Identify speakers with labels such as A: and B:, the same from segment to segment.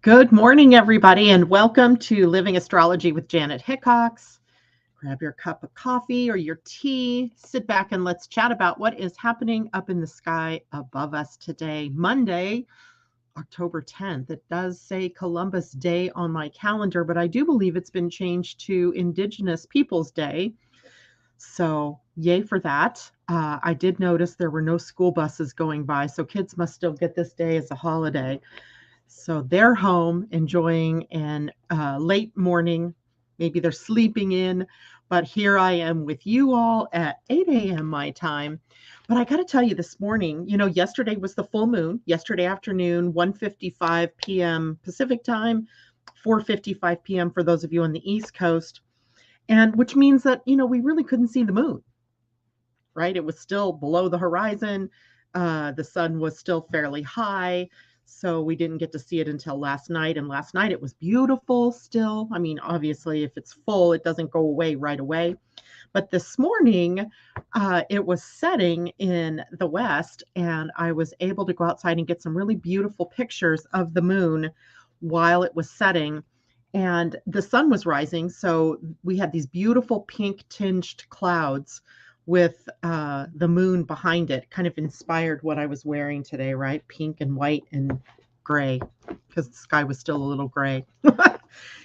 A: Good morning, everybody, and welcome to Living Astrology with Janet Hickox. Grab your cup of coffee or your tea, sit back, and let's chat about what is happening up in the sky above us today, Monday, October 10th. It does say Columbus Day on my calendar, but I do believe it's been changed to Indigenous Peoples Day. So, yay for that. I did notice there were no school buses going by, so kids must still get this day as a holiday. So they're home enjoying an late morning. Maybe they're sleeping in, but here I am with you all at 8 a.m. my time. But I got to tell you, this morning, yesterday was the full moon. Yesterday afternoon, 1:55 p.m. Pacific time, 4:55 p.m. for those of you on the East Coast, and which means that we really couldn't see the moon. Right? It was still below the horizon. The sun was still fairly high. So we didn't get to see it until last night. And last night it was beautiful still. I mean, obviously, if it's full, it doesn't go away right away. But this morning, it was setting in the west, and I was able to go outside and get some really beautiful pictures of the moon while it was setting. And the sun was rising. So we had these beautiful pink tinged clouds with the moon behind it, kind of inspired what I was wearing today, right? Pink and white and gray, because the sky was still a little gray.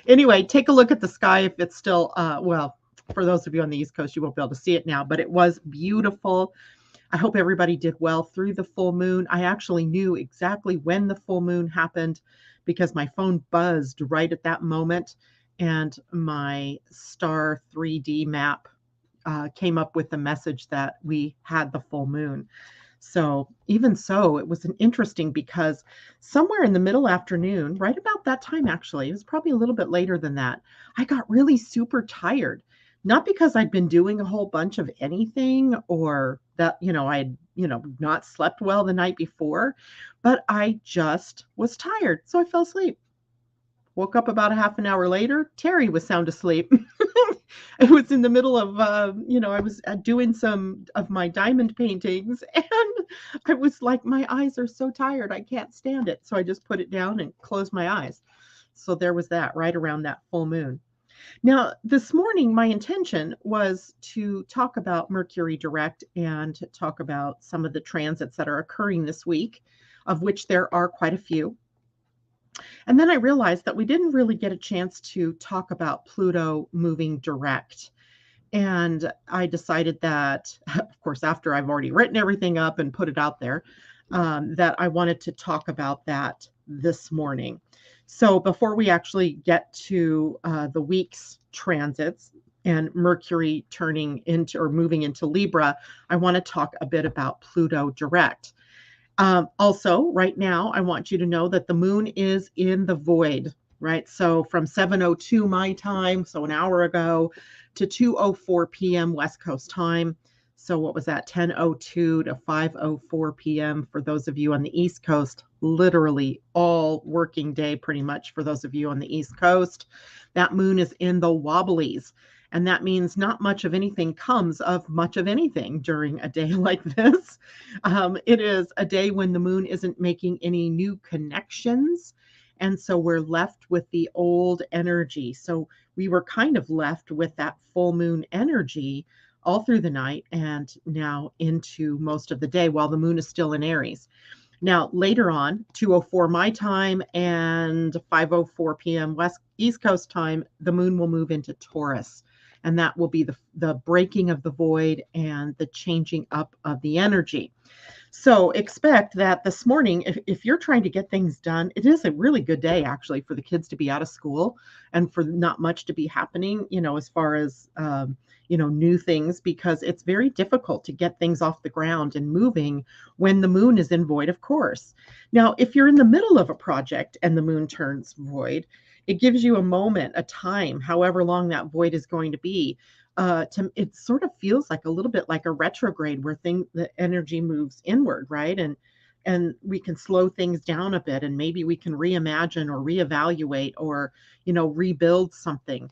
A: Anyway, take a look at the sky if it's still, well, for those of you on the East Coast, you won't be able to see it now, but it was beautiful. I hope everybody did well through the full moon. I actually knew exactly when the full moon happened because my phone buzzed right at that moment, and my star 3D map came up with the message that we had the full moon. So even so, it was an interesting because somewhere in the middle afternoon, right about that time, actually, it was probably a little bit later than that, I got really super tired. Not because I'd been doing a whole bunch of anything or that, I had, not slept well the night before, but I just was tired. So I fell asleep. Woke up about a half an hour later. Terry was sound asleep. I was in the middle of, I was doing some of my diamond paintings, and I was like, my eyes are so tired. I can't stand it. So I just put it down and closed my eyes. So there was that right around that full moon. Now, this morning, my intention was to talk about Mercury direct and to talk about some of the transits that are occurring this week, of which there are quite a few. And then I realized that we didn't really get a chance to talk about Pluto moving direct. And I decided that, of course, after I've already written everything up and put it out there, that I wanted to talk about that this morning. So before we actually get to the week's transits and Mercury turning into or moving into Libra, I want to talk a bit about Pluto direct. Also, right now, I want you to know that the moon is in the void, right? So from 7:02 my time, so an hour ago, to 2:04 p.m. West Coast time. So what was that? 10:02 to 5:04 p.m. for those of you on the East Coast, literally all working day pretty much for those of you on the East Coast. That moon is in the wobblies. And that means not much of anything comes of much of anything during a day like this. It is a day when the moon isn't making any new connections. And so we're left with the old energy. So we were kind of left with that full moon energy all through the night and now into most of the day while the moon is still in Aries. Now, later on, 2:04 my time and 5:04 p.m. East Coast time, the moon will move into Taurus. And that will be the breaking of the void and the changing up of the energy. So expect that this morning, if you're trying to get things done, it is a really good day actually for the kids to be out of school and for not much to be happening, as far as, new things, because it's very difficult to get things off the ground and moving when the moon is in void, of course. Now, if you're in the middle of a project and the moon turns void, it gives you a moment, a time, however long that void is going to be. It sort of feels like a little bit like a retrograde where the energy moves inward, right? And we can slow things down a bit, and maybe we can reimagine or reevaluate or rebuild something.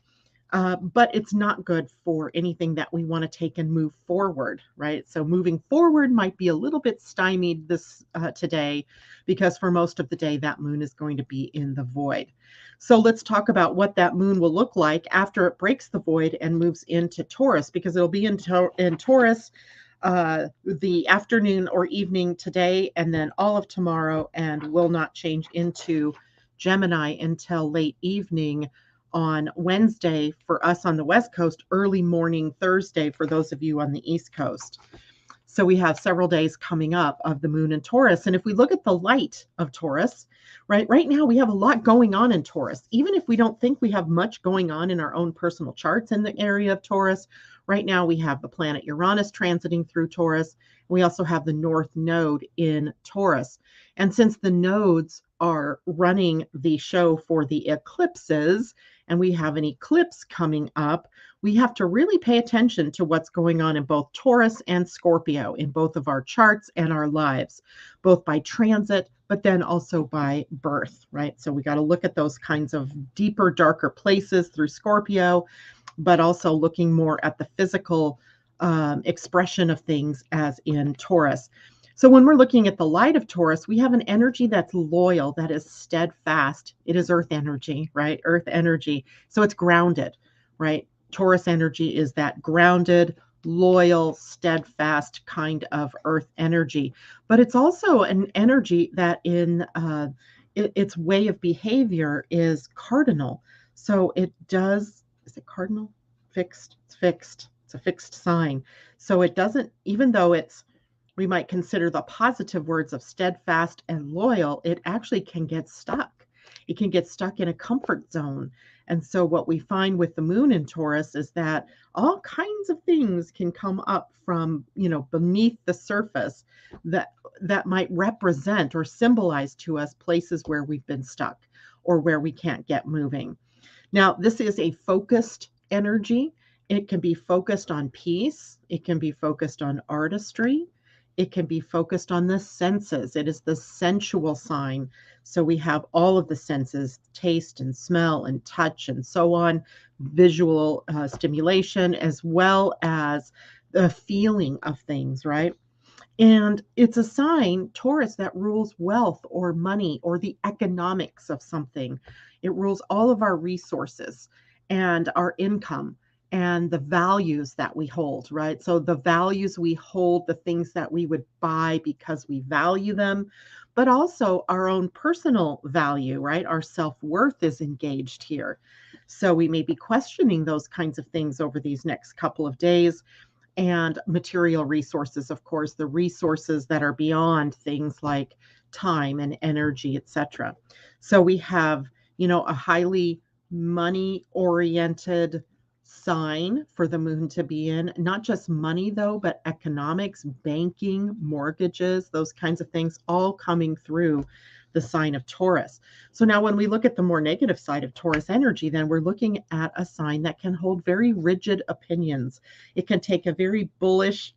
A: but it's not good for anything that we want to take and move forward, right? So moving forward might be a little bit stymied this today, because for most of the day that moon is going to be in the void. So let's talk about what that moon will look like after it breaks the void and moves into Taurus, because it'll be in Taurus the afternoon or evening today, and then all of tomorrow, and will not change into Gemini until late evening on Wednesday for us on the West Coast, early morning Thursday for those of you on the East Coast. So we have several days coming up of the moon in Taurus. And if we look at the light of Taurus, right now we have a lot going on in Taurus. Even if we don't think we have much going on in our own personal charts in the area of Taurus, right now we have the planet Uranus transiting through Taurus. We also have the North Node in Taurus. And since the nodes are running the show for the eclipses, and we have an eclipse coming up, we have to really pay attention to what's going on in both Taurus and Scorpio, in both of our charts and our lives, both by transit, but then also by birth, right? So we got to look at those kinds of deeper, darker places through Scorpio, but also looking more at the physical expression of things as in Taurus. So when we're looking at the light of Taurus, we have an energy that's loyal, that is steadfast. It is earth energy, right? Earth energy. So it's grounded, right? Taurus energy is that grounded, loyal, steadfast kind of earth energy. But it's also an energy that in its way of behavior is cardinal. So it does, is it cardinal? Fixed. It's fixed. It's a fixed sign. So it doesn't, even though it's, we might consider the positive words of steadfast and loyal, it actually can get stuck. It can get stuck in a comfort zone. And so what we find with the moon in Taurus is that all kinds of things can come up from, beneath the surface that might represent or symbolize to us places where we've been stuck or where we can't get moving. Now, this is a focused energy. It can be focused on peace. It can be focused on artistry. It can be focused on the senses. It is the sensual sign. So we have all of the senses, taste and smell and touch and so on, visual stimulation, as well as the feeling of things, right? And it's a sign, Taurus, that rules wealth or money or the economics of something. It rules all of our resources and our income and the values that we hold, right? So the values we hold, the things that we would buy because we value them, but also our own personal value, right? Our self-worth is engaged here. So we may be questioning those kinds of things over these next couple of days. And material resources, of course, the resources that are beyond things like time and energy, etc. So we have, a highly money-oriented sign for the moon to be in, not just money though, but economics, banking, mortgages, those kinds of things, all coming through the sign of Taurus. So now when we look at the more negative side of Taurus energy, then we're looking at a sign that can hold very rigid opinions. It can take a very bullish,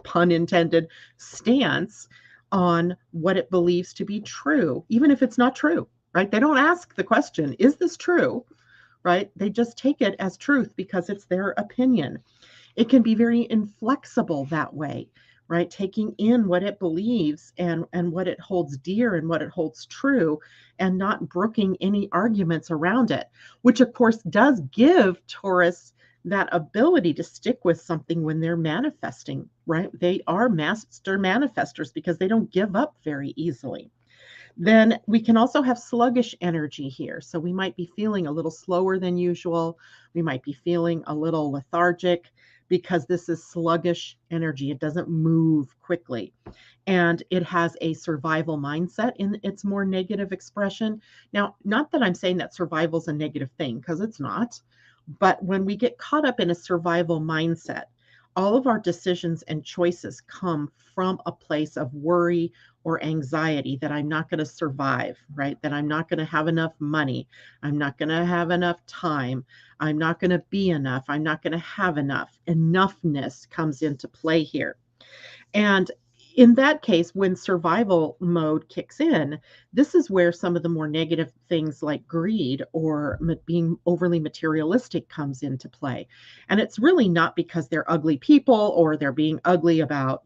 A: pun intended, stance on what it believes to be true, even if it's not true, right? They don't ask the question, is this true? Right? They just take it as truth because it's their opinion. It can be very inflexible that way, right? Taking in what it believes and what it holds dear and what it holds true, and not brooking any arguments around it, which of course does give Taurus that ability to stick with something when they're manifesting, right? They are master manifestors because they don't give up very easily. Then we can also have sluggish energy here. So we might be feeling a little slower than usual. We might be feeling a little lethargic because this is sluggish energy. It doesn't move quickly. And it has a survival mindset in its more negative expression. Now, not that I'm saying that survival is a negative thing, because it's not. But when we get caught up in a survival mindset, all of our decisions and choices come from a place of worry or anxiety that I'm not going to survive, right? That I'm not going to have enough money. I'm not going to have enough time. I'm not going to be enough. I'm not going to have enough. Enoughness comes into play here. And in that case, when survival mode kicks in, this is where some of the more negative things like greed or being overly materialistic comes into play. And it's really not because they're ugly people or they're being ugly about,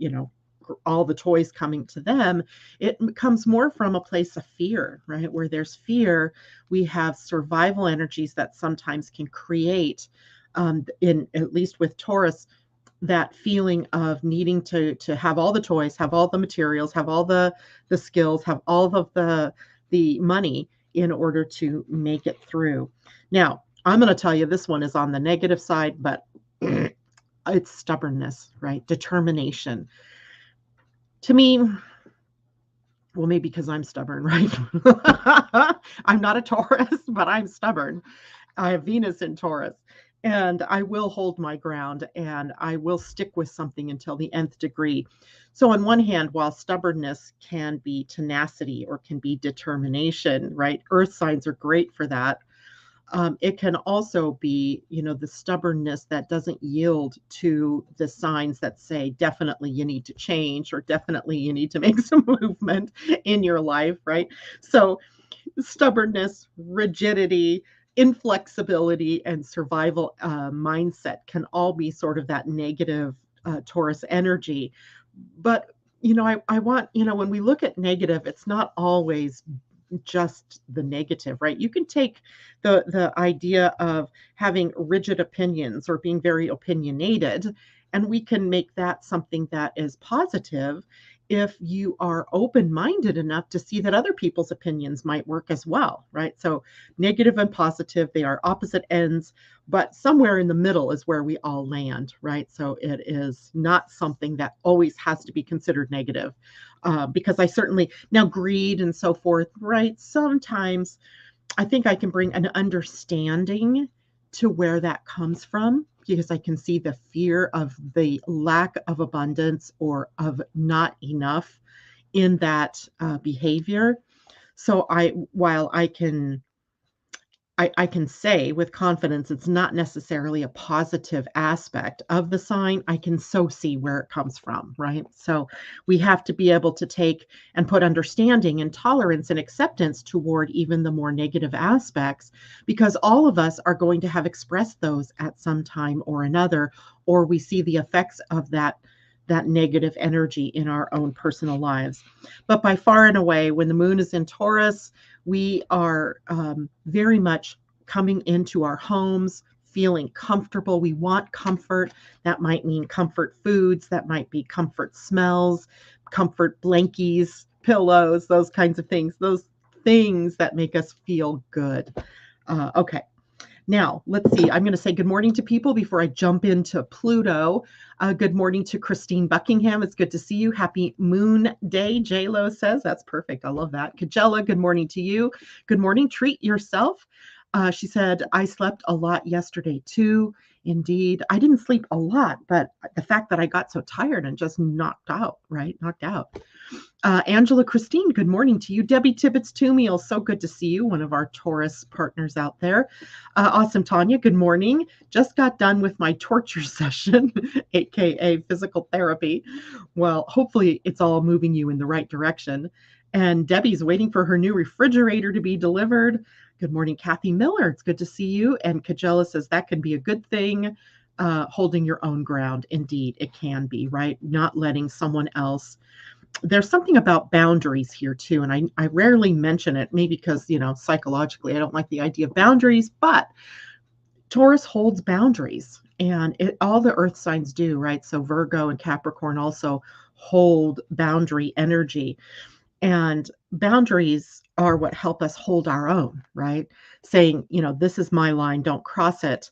A: all the toys coming to them. It comes more from a place of fear, right? Where there's fear, we have survival energies that sometimes can create, in at least with Taurus, that feeling of needing to have all the toys, have all the materials, have all the skills, have all of the money in order to make it through. Now, I'm going to tell you this one is on the negative side, but it's stubbornness, right? Determination. To me, well, maybe because I'm stubborn, right? I'm not a Taurus, but I'm stubborn. I have Venus in Taurus, and I will hold my ground and I will stick with something until the nth degree. So, on one hand, while stubbornness can be tenacity or can be determination, right? Earth signs are great for that. It can also be, the stubbornness that doesn't yield to the signs that say, definitely you need to change or definitely you need to make some movement in your life, right? So, stubbornness, rigidity, inflexibility, and survival mindset can all be sort of that negative Taurus energy. But, I want, when we look at negative, it's not always just the negative, right? You can take the idea of having rigid opinions or being very opinionated, and we can make that something that is positive if you are open-minded enough to see that other people's opinions might work as well, right? So negative and positive, they are opposite ends, but somewhere in the middle is where we all land, right? So it is not something that always has to be considered negative. Because I certainly, now greed and so forth, right? Sometimes I think I can bring an understanding to where that comes from because I can see the fear of the lack of abundance or of not enough in that behavior. So while I can say with confidence it's not necessarily a positive aspect of the sign, I can so see where it comes from, right? So we have to be able to take and put understanding and tolerance and acceptance toward even the more negative aspects, because all of us are going to have expressed those at some time or another, or we see the effects of that negative energy in our own personal lives. But by far and away, when the moon is in Taurus, we are very much coming into our homes, feeling comfortable. We want comfort. That might mean comfort foods. That might be comfort smells, comfort blankies, pillows, those kinds of things. Those things that make us feel good. Okay. Now, let's see. I'm going to say good morning to people before I jump into Pluto. Good morning to Christine Buckingham. It's good to see you. Happy Moon Day, J-Lo says. That's perfect. I love that. Kajella, good morning to you. Good morning. Treat yourself. She said, I slept a lot yesterday too. Indeed. I didn't sleep a lot, but the fact that I got so tired and just knocked out, right? Knocked out. Angela Christine, good morning to you. Debbie Tibbetts Tumiel, so good to see you, one of our Taurus partners out there. Awesome Tanya, good morning. Just got done with my torture session, aka physical therapy. Well, hopefully it's all moving you in the right direction. And Debbie's waiting for her new refrigerator to be delivered. Good morning, Kathy Miller. It's good to see you. And Kajella says that can be a good thing. Holding your own ground. Indeed, it can be, right? Not letting someone else. There's something about boundaries here too. And I rarely mention it, maybe because, psychologically, I don't like the idea of boundaries, but Taurus holds boundaries and all the earth signs do, right? So Virgo and Capricorn also hold boundary energy. And boundaries are what help us hold our own, right? Saying, this is my line, don't cross it.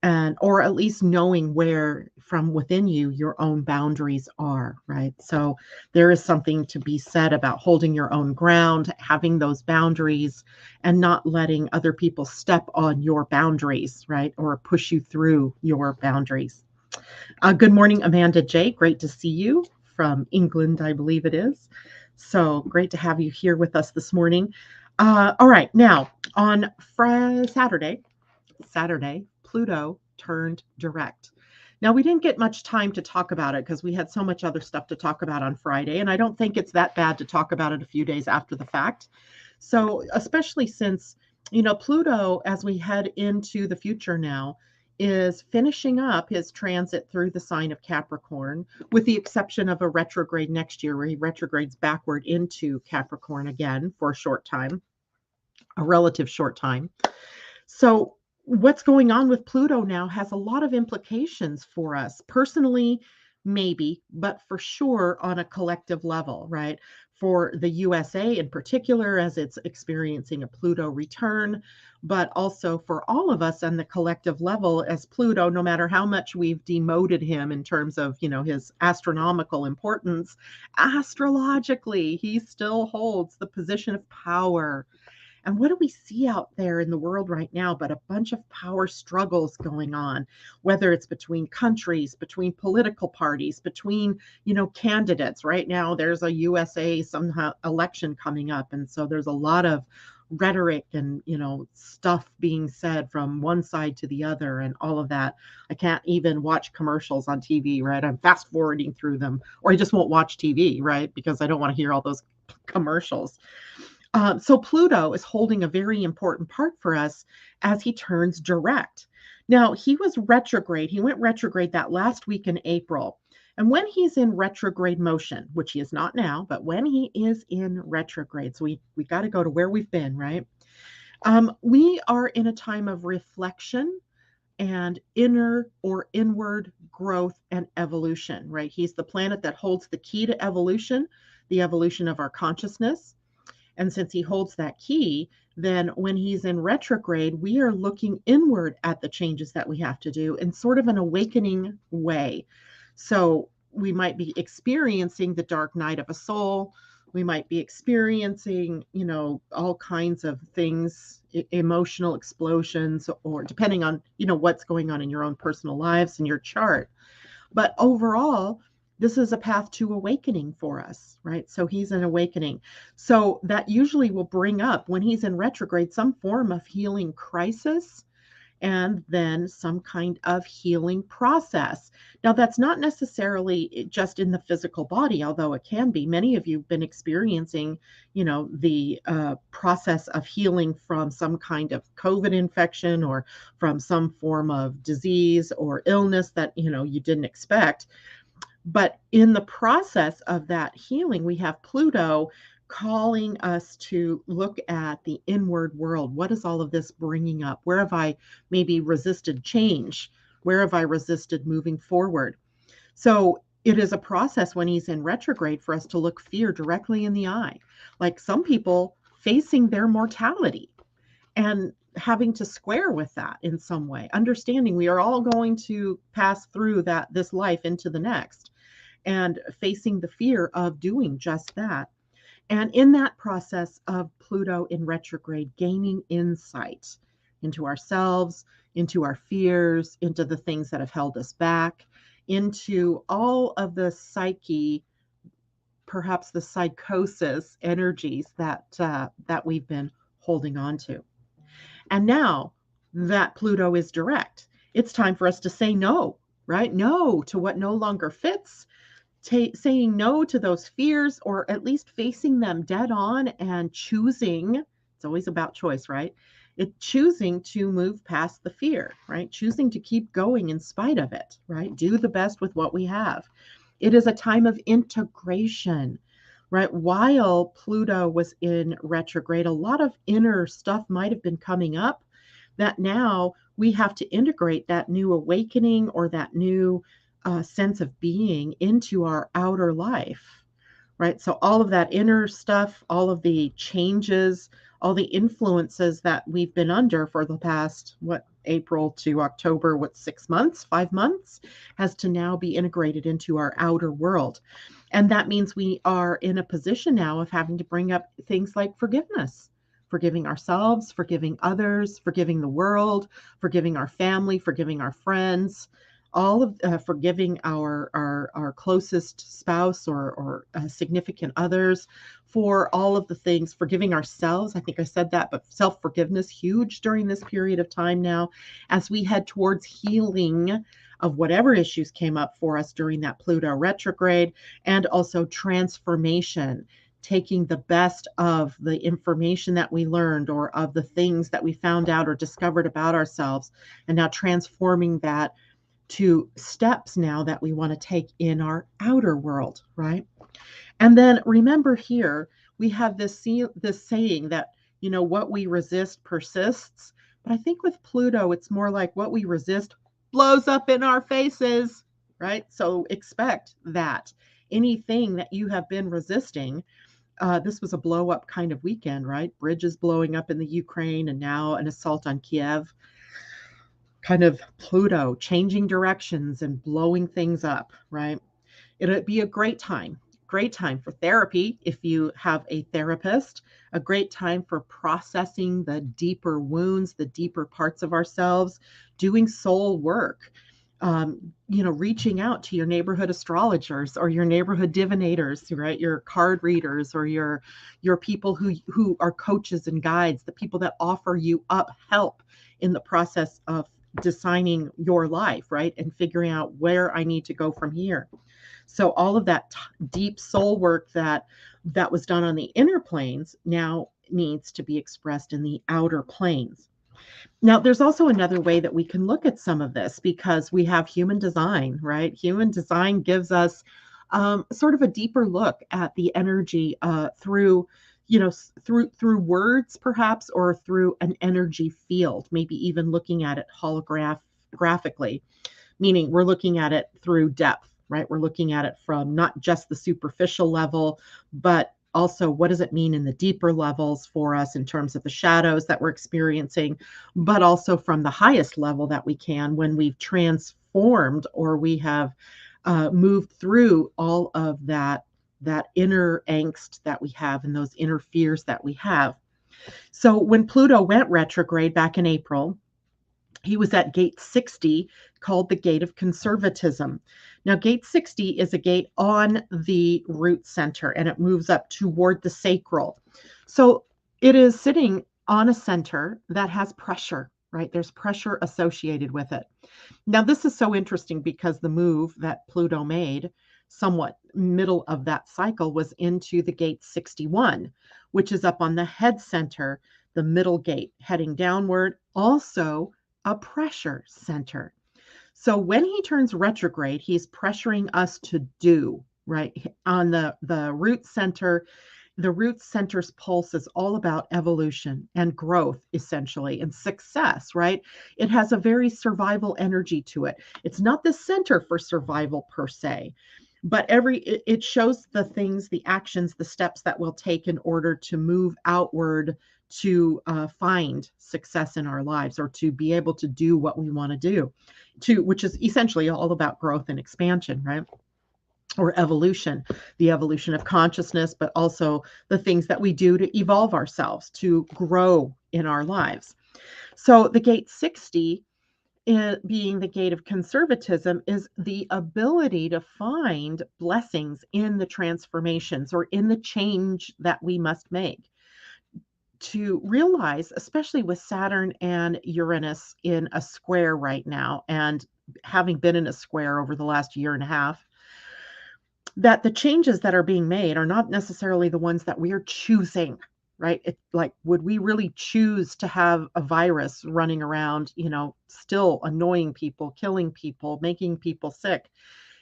A: And or at least knowing where from within you your own boundaries are, right? So there is something to be said about holding your own ground, having those boundaries, and not letting other people step on your boundaries, right? Or push you through your boundaries. Good morning, Amanda J. Great to see you from England, I believe it is. So great to have you here with us this morning. All right, now on Saturday, Pluto turned direct. Now, we didn't get much time to talk about it because we had so much other stuff to talk about on Friday, and I don't think it's that bad to talk about it a few days after the fact. So, especially since, Pluto, as we head into the future now, is finishing up his transit through the sign of Capricorn, with the exception of a retrograde next year where he retrogrades backward into Capricorn again for a short time, a relative short time. So, what's going on with Pluto now has a lot of implications for us personally, maybe, but for sure on a collective level, right? For the USA in particular, as it's experiencing a Pluto return, but also for all of us on the collective level, as Pluto, no matter how much we've demoted him in terms of, his astronomical importance, astrologically, he still holds the position of power. And what do we see out there in the world right now but a bunch of power struggles going on, whether it's between countries, between political parties, between, candidates. Right now, there's a USA somehow election coming up. And so there's a lot of rhetoric and, stuff being said from one side to the other and all of that. I can't even watch commercials on TV, right? I'm fast forwarding through them, or I just won't watch TV, right? Because I don't want to hear all those commercials. So Pluto is holding a very important part for us as he turns direct. Now, he was retrograde. He went retrograde that last week in April. And when he's in retrograde motion, which he is not now, but when he is in retrograde, so we got to go to where we've been, right? We are in a time of reflection and inner or inward growth and evolution, right? He's the planet that holds the key to evolution, the evolution of our consciousness. And since he holds that key, then when he's in retrograde, we are looking inward at the changes that we have to do in sort of an awakening way. So we might be experiencing the dark night of a soul. We might be experiencing, all kinds of things, emotional explosions, or depending on, what's going on in your own personal lives and your chart. But overall, this is a path to awakening for us, right? So he's an awakening. So that usually will bring up, when he's in retrograde, some form of healing crisis and then some kind of healing process. Now, that's not necessarily just in the physical body, although it can be. Many of you have been experiencing, the process of healing from some kind of COVID infection or from some form of disease or illness that, you didn't expect. But in the process of that healing, we have Pluto calling us to look at the inward world. What is all of this bringing up? Where have I maybe resisted change? Where have I resisted moving forward? So it is a process when he's in retrograde for us to look fear directly in the eye. Like some people facing their mortality and having to square with that in some way, understanding we are all going to pass through this life into the next, and facing the fear of doing just that. And in that process of Pluto in retrograde, gaining insight into ourselves, into our fears, into the things that have held us back, into all of the psyche, perhaps the psychosis energies that we've been holding on to. And now that Pluto is direct, it's time for us to say no, right? No to what no longer fits, saying no to those fears, or at least facing them dead on and choosing. It's always about choice, right? Choosing to move past the fear, right? Choosing to keep going in spite of it, right? Do the best with what we have. It is a time of integration, right? While Pluto was in retrograde, a lot of inner stuff might have been coming up that now we have to integrate that new awakening or that new sense of being into our outer life, right? So all of that inner stuff, all of the changes, all the influences that we've been under for the past, April to October, 6 months, 5 months, has to now be integrated into our outer world. And that means we are in a position now of having to bring up things like forgiveness, forgiving ourselves, forgiving others, forgiving the world, forgiving our family, forgiving our friends, all of forgiving our closest spouse or significant others, for all of the things, forgiving ourselves. I think I said that, but self-forgiveness, huge during this period of time now, as we head towards healing of whatever issues came up for us during that Pluto retrograde, and also transformation, taking the best of the information that we learned or of the things that we found out or discovered about ourselves, and now transforming that to steps now that we want to take in our outer world, right? And then remember here, we have this saying that, what we resist persists. But I think with Pluto, it's more like what we resist blows up in our faces, right? So expect that anything that you have been resisting, this was a blow up kind of weekend, right? Bridges blowing up in the Ukraine and now an assault on Kiev. Kind of Pluto changing directions and blowing things up, right? It'll be a great time for therapy if you have a therapist, a great time for processing the deeper wounds, the deeper parts of ourselves, doing soul work, reaching out to your neighborhood astrologers or your neighborhood divinators, right? Your card readers or your people who are coaches and guides, the people that offer you up help in the process of designing your life, right? And figuring out where I need to go from here. So all of that deep soul work that was done on the inner planes now needs to be expressed in the outer planes. Now, there's also another way that we can look at some of this, because we have human design, right? Human design gives us sort of a deeper look at the energy through words, perhaps, or through an energy field, maybe even looking at it holographically, meaning we're looking at it through depth, right? We're looking at it from not just the superficial level, but also what does it mean in the deeper levels for us in terms of the shadows that we're experiencing, but also from the highest level that we can when we've transformed or we have moved through all of that inner angst that we have and those inner fears that we have. So when Pluto went retrograde back in April, he was at gate 60, called the Gate of Conservatism. Now, gate 60 is a gate on the root center, and it moves up toward the sacral. So it is sitting on a center that has pressure, right? There's pressure associated with it. Now, this is so interesting because the move that Pluto made, somewhat middle of that cycle, was into the gate 61, which is up on the head center, the middle gate, heading downward, also a pressure center. So when he turns retrograde, he's pressuring us to do, right? On the root center, the root center's pulse is all about evolution and growth, essentially, and success, right? It has a very survival energy to it. It's not the center for survival per se, but it shows the things, the actions, the steps that we'll take in order to move outward to find success in our lives, or to be able to do what we want to do, which is essentially all about growth and expansion, right? Or evolution, the evolution of consciousness, but also the things that we do to evolve ourselves, to grow in our lives. So the gate 60, being the gate of conservatism, is the ability to find blessings in the transformations or in the change that we must make. To realize, especially with Saturn and Uranus in a square right now, and having been in a square over the last year and a half, that the changes that are being made are not necessarily the ones that we are choosing, right? It's like, would we really choose to have a virus running around, still annoying people, killing people, making people sick?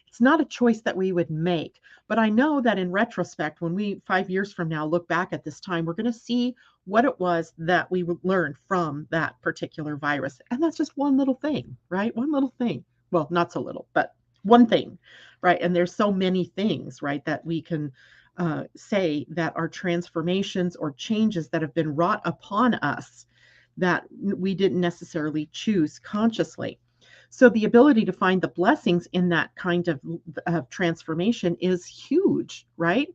A: It's not a choice that we would make. But I know that in retrospect, when we 5 years from now look back at this time, we're going to see what it was that we learned from that particular virus. And that's just one little thing, right? One little thing. Well, not so little, but one thing, right? And there's so many things, right, that we can say that are transformations or changes that have been wrought upon us that we didn't necessarily choose consciously. So the ability to find the blessings in that kind of transformation is huge, right?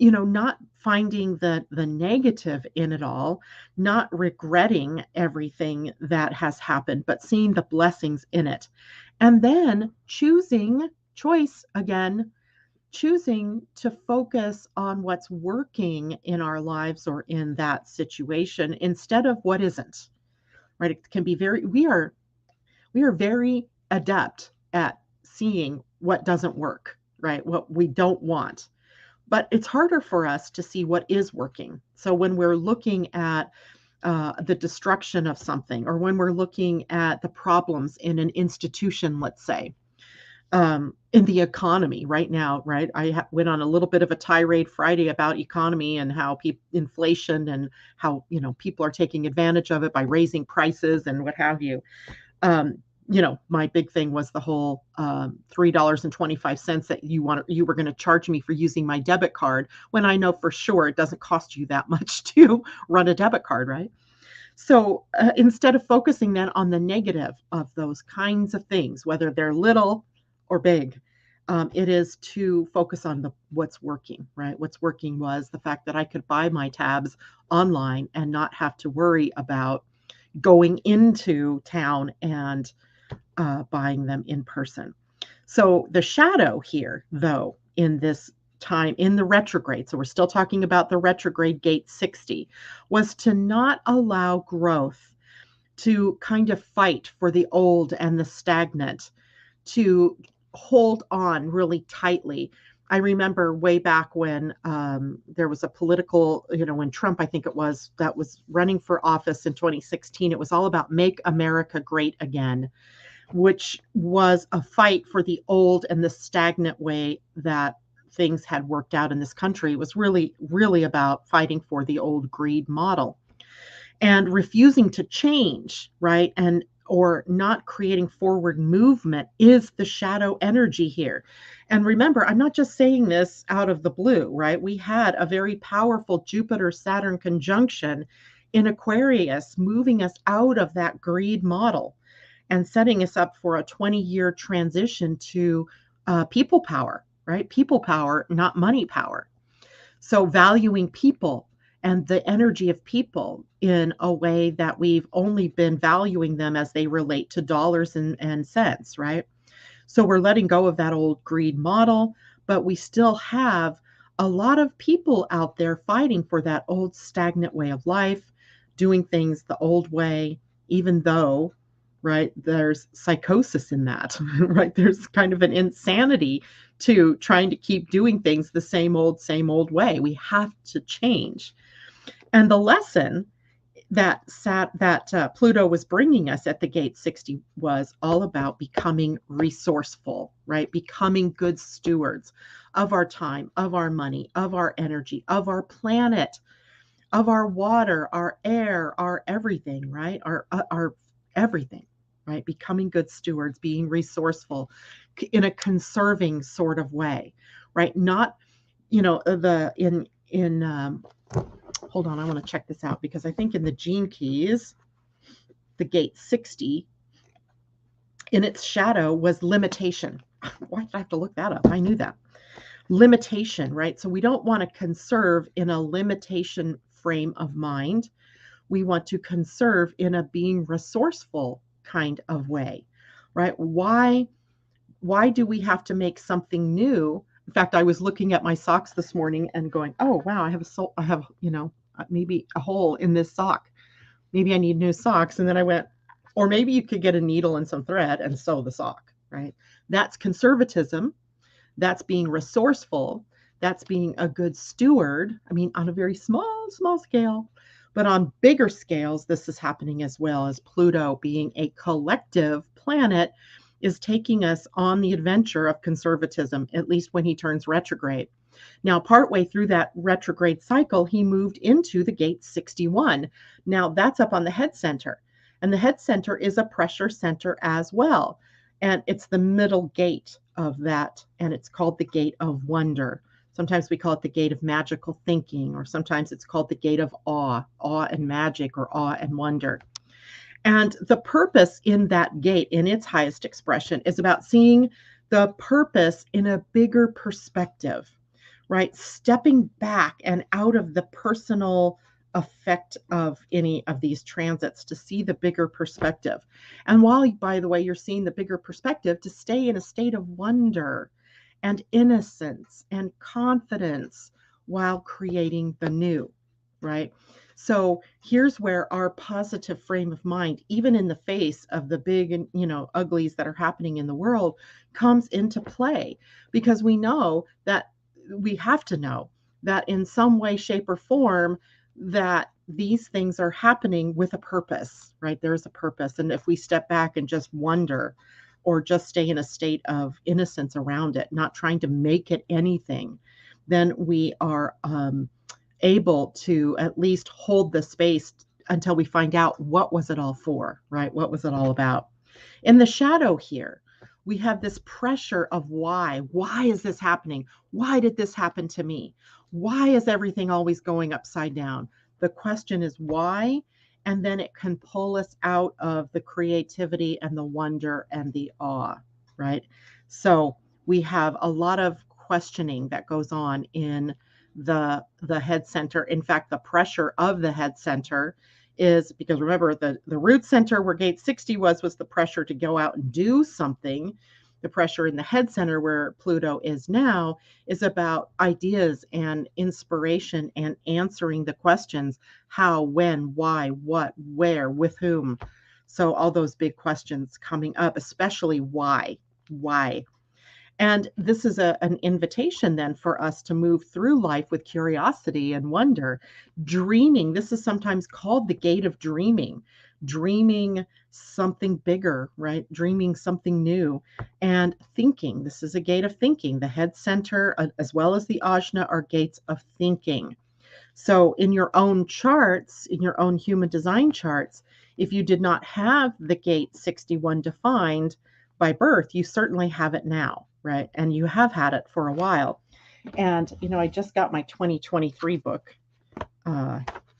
A: Not finding the negative in it all, not regretting everything that has happened, but seeing the blessings in it. And then choosing to focus on what's working in our lives or in that situation instead of what isn't, right? It can be we are very adept at seeing what doesn't work, right? What we don't want. But it's harder for us to see what is working. So when we're looking at the destruction of something, or when we're looking at the problems in an institution, let's say, in the economy right now, right? I went on a little bit of a tirade Friday about economy and how inflation and how, people are taking advantage of it by raising prices and what have you. My big thing was the whole $3.25 that you were going to charge me for using my debit card, when I know for sure it doesn't cost you that much to run a debit card, right? So instead of focusing then on the negative of those kinds of things, whether they're little or big, it is to focus on what's working, right? What's working was the fact that I could buy my tabs online and not have to worry about going into town and buying them in person. So the shadow here, though, in this time in the retrograde, so we're still talking about the retrograde gate 60, was to not allow growth to kind of fight for the old and the stagnant, to hold on really tightly. I remember way back when there was a political, when Trump, I think it was, that was running for office in 2016, it was all about Make America Great Again, which was a fight for the old and the stagnant way that things had worked out in this country. It was really, really about fighting for the old greed model and refusing to change, right? Or not creating forward movement is the shadow energy here. And remember, I'm not just saying this out of the blue, right? We had a very powerful Jupiter-Saturn conjunction in Aquarius, moving us out of that greed model and setting us up for a 20-year transition to people power, right? People power, not money power. So valuing people and the energy of people in a way that we've only been valuing them as they relate to dollars and cents, right? So we're letting go of that old greed model, but we still have a lot of people out there fighting for that old stagnant way of life, doing things the old way, even though, right, there's psychosis in that, right? There's kind of an insanity to trying to keep doing things the same old way. We have to change. And the lesson that Pluto was bringing us at the gate 60 was all about becoming resourceful, right? Becoming good stewards of our time, of our money, of our energy, of our planet, of our water, our air, our everything, right? Our everything, right? Becoming good stewards, being resourceful in a conserving sort of way, right? Not, hold on, I want to check this out, because I think in the gene keys, the gate 60, in its shadow was limitation. Why did I have to look that up? I knew that. Limitation, right? So we don't want to conserve in a limitation frame of mind. We want to conserve in a being resourceful kind of way, right? Why do we have to make something new? In fact, I was looking at my socks this morning and going, oh, wow, I have maybe a hole in this sock. Maybe I need new socks. And then I went, or maybe you could get a needle and some thread and sew the sock, right? That's conservatism. That's being resourceful. That's being a good steward. I mean, on a very small scale, but on bigger scales, this is happening as well, as Pluto, being a collective planet, is taking us on the adventure of conservatism, at least when he turns retrograde. Now, partway through that retrograde cycle, he moved into the gate 61. Now, that's up on the head center. And the head center is a pressure center as well. And it's the middle gate of that. And it's called the gate of wonder. Sometimes we call it the gate of magical thinking, or sometimes it's called the gate of awe and magic, or awe and wonder. And the purpose in that gate, in its highest expression, is about seeing the purpose in a bigger perspective, right? Stepping back and out of the personal effect of any of these transits to see the bigger perspective. And while, by the way, you're seeing the bigger perspective, to stay in a state of wonder and innocence and confidence while creating the new, right? So here's where our positive frame of mind, even in the face of the big and, uglies that are happening in the world, comes into play, because we know that we have to know that in some way, shape, or form, that these things are happening with a purpose, right? There's a purpose. And if we step back and just wonder, or just stay in a state of innocence around it, not trying to make it anything, then we are able to at least hold the space until we find out what was it all for, right? What was it all about? In the shadow here, we have this pressure of why. Why is this happening? Why did this happen to me? Why is everything always going upside down? The question is why, and then it can pull us out of the creativity and the wonder and the awe, right? So we have a lot of questioning that goes on in the head center. In fact, the pressure of the head center is, because remember, the root center where gate 60 was the pressure to go out and do something. The pressure in the head center where Pluto is now is about ideas and inspiration and answering the questions: how, when, why, what, where, with whom. So all those big questions coming up, especially why. And this is an invitation then for us to move through life with curiosity and wonder. Dreaming, this is sometimes called the gate of dreaming. Dreaming something bigger, right? Dreaming something new. And thinking, this is a gate of thinking. The head center, as well as the ajna, are gates of thinking. So in your own charts, in your own human design charts, if you did not have the gate 61 defined by birth, you certainly have it now, right? And you have had it for a while. And, I just got my 2023 book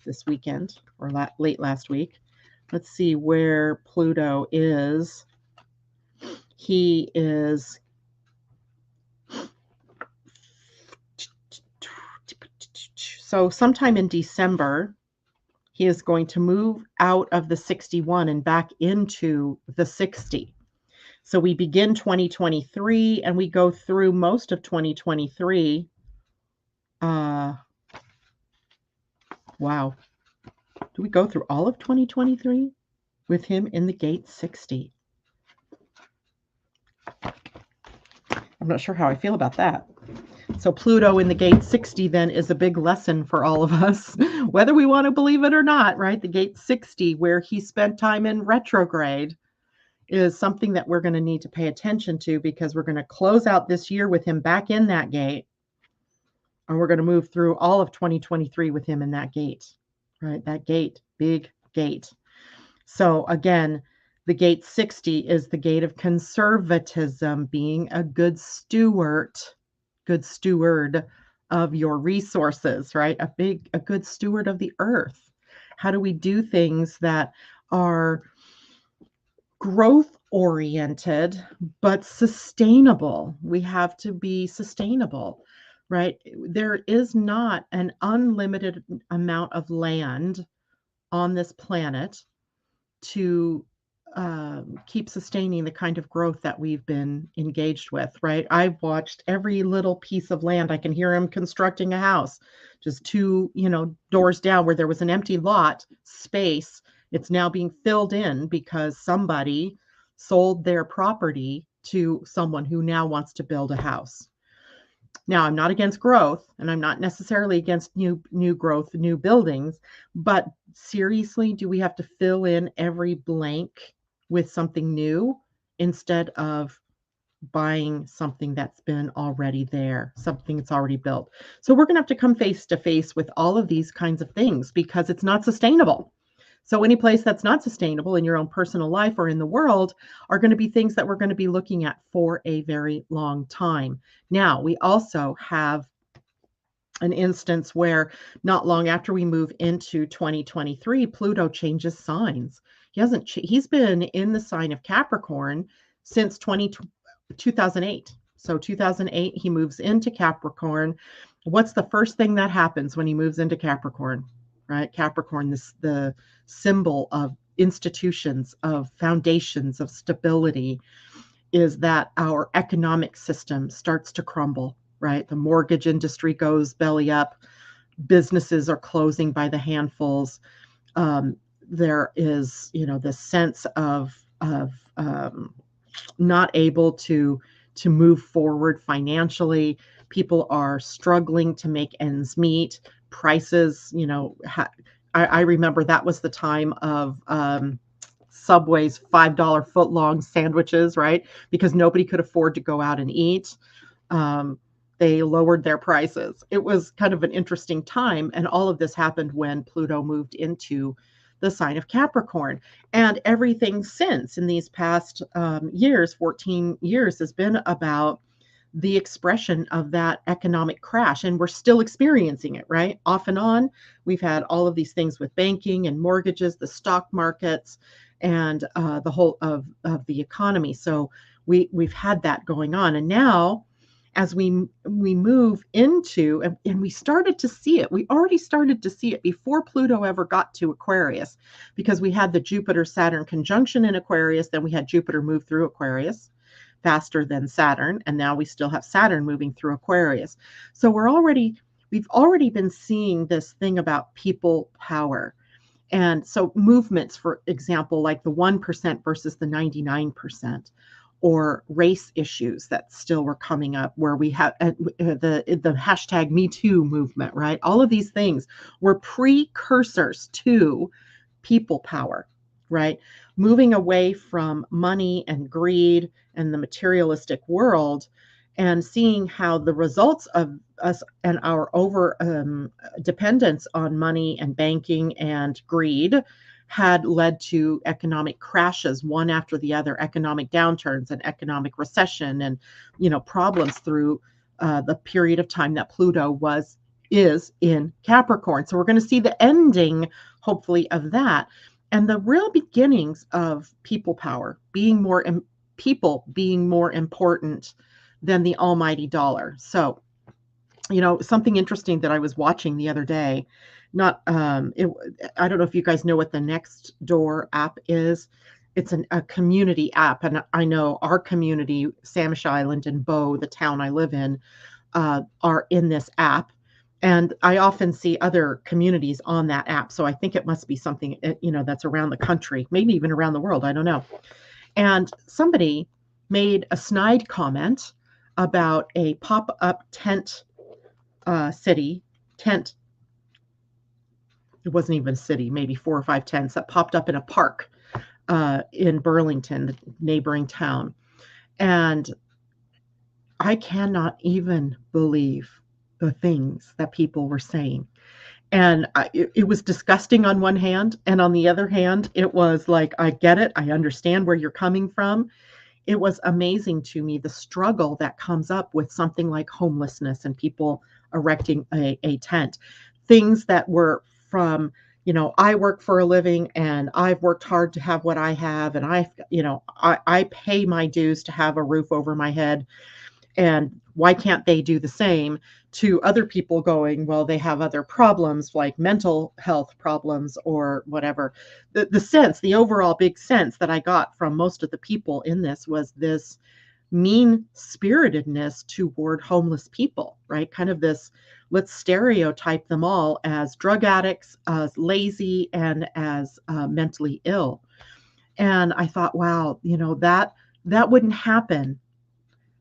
A: this weekend, or late last week. Let's see where Pluto is. He is so sometime in December, he is going to move out of the 61 and back into the 60. So we begin 2023 and we go through most of 2023. Wow. Do we go through all of 2023 with him in the gate 60? I'm not sure how I feel about that. So Pluto in the gate 60 then is a big lesson for all of us, whether we want to believe it or not, right? The gate 60, where he spent time in retrograde, is something that we're going to need to pay attention to, because we're going to close out this year with him back in that gate. And we're going to move through all of 2023 with him in that gate, right? That gate, big gate. So again, the gate 60 is the gate of conservatism, being a good steward of your resources, right? A good steward of the earth. How do we do things that are growth oriented but sustainable? We have to be sustainable, right? There is not an unlimited amount of land on this planet to keep sustaining the kind of growth that we've been engaged with, right? I've watched every little piece of land. I can hear him constructing a house just two, doors down, where there was an empty lot space. It's now being filled in because somebody sold their property to someone who now wants to build a house. Now, I'm not against growth, and I'm not necessarily against new growth, new buildings, but seriously, do we have to fill in every blank with something new instead of buying something that's been already there, something that's already built? So we're going to have to come face to face with all of these kinds of things, because it's not sustainable. So any place that's not sustainable in your own personal life or in the world are going to be things that we're going to be looking at for a very long time. Now, we also have an instance where not long after we move into 2023, Pluto changes signs. He's been in the sign of Capricorn since 2008. So 2008, he moves into Capricorn. What's the first thing that happens when he moves into Capricorn? Right? Capricorn, the symbol of institutions, of foundations, of stability, is that our economic system starts to crumble, right? The mortgage industry goes belly up. businesses are closing by the handfuls. There is, this sense of not able to move forward financially. People are struggling to make ends meet. Prices, I remember that was the time of Subway's $5 foot long sandwiches, right? Because nobody could afford to go out and eat. They lowered their prices. It was kind of an interesting time. And all of this happened when Pluto moved into the sign of Capricorn. And everything since in these past years, 14 years, has been about the expression of that economic crash. And we're still experiencing it, right? Off and on. We've had all of these things with banking and mortgages, the stock markets, and the whole of the economy. So we've had that going on. And now, as we move into, and we started to see it, we already started to see it before Pluto ever got to Aquarius, because we had the Jupiter-Saturn conjunction in Aquarius, then we had Jupiter move through Aquarius faster than Saturn, and now we still have Saturn moving through Aquarius. So we've already been seeing this thing about people power. And so movements, for example, like the 1% versus the 99%, or race issues that still were coming up, where we have the hashtag Me Too movement, right? All of these things were precursors to people power, right? Moving away from money and greed and the materialistic world, and seeing how the results of us and our over dependence on money and banking and greed had led to economic crashes, one after the other, economic downturns and economic recession, and problems through the period of time that Pluto is in Capricorn. So we're going to see the ending, hopefully, of that, and the real beginnings of people power, people being more important than the almighty dollar. So, something interesting that I was watching the other day, I don't know if you guys know what the Next Door app is. It's a community app, and I know our community, Samish Island and Bow, the town I live in, are in this app. And I often see other communities on that app. So I think it must be something, that's around the country, maybe even around the world. I don't know. And somebody made a snide comment about a pop-up tent tent. It wasn't even a city, maybe 4 or 5 tents that popped up in a park in Burlington, the neighboring town. And I cannot even believe the things that people were saying. And it was disgusting on one hand. And on the other hand, it was like, I get it. I understand where you're coming from. It was amazing to me, the struggle that comes up with something like homelessness and people erecting a tent. Things that were from, I work for a living and I've worked hard to have what I have. And I pay my dues to have a roof over my head. And why can't they do the same? To other people going, well, they have other problems like mental health problems or whatever. The overall big sense that I got from most of the people in this was this mean-spiritedness toward homeless people, right? Kind of this, let's stereotype them all as drug addicts, as lazy, and as mentally ill. And I thought, wow, that wouldn't happen.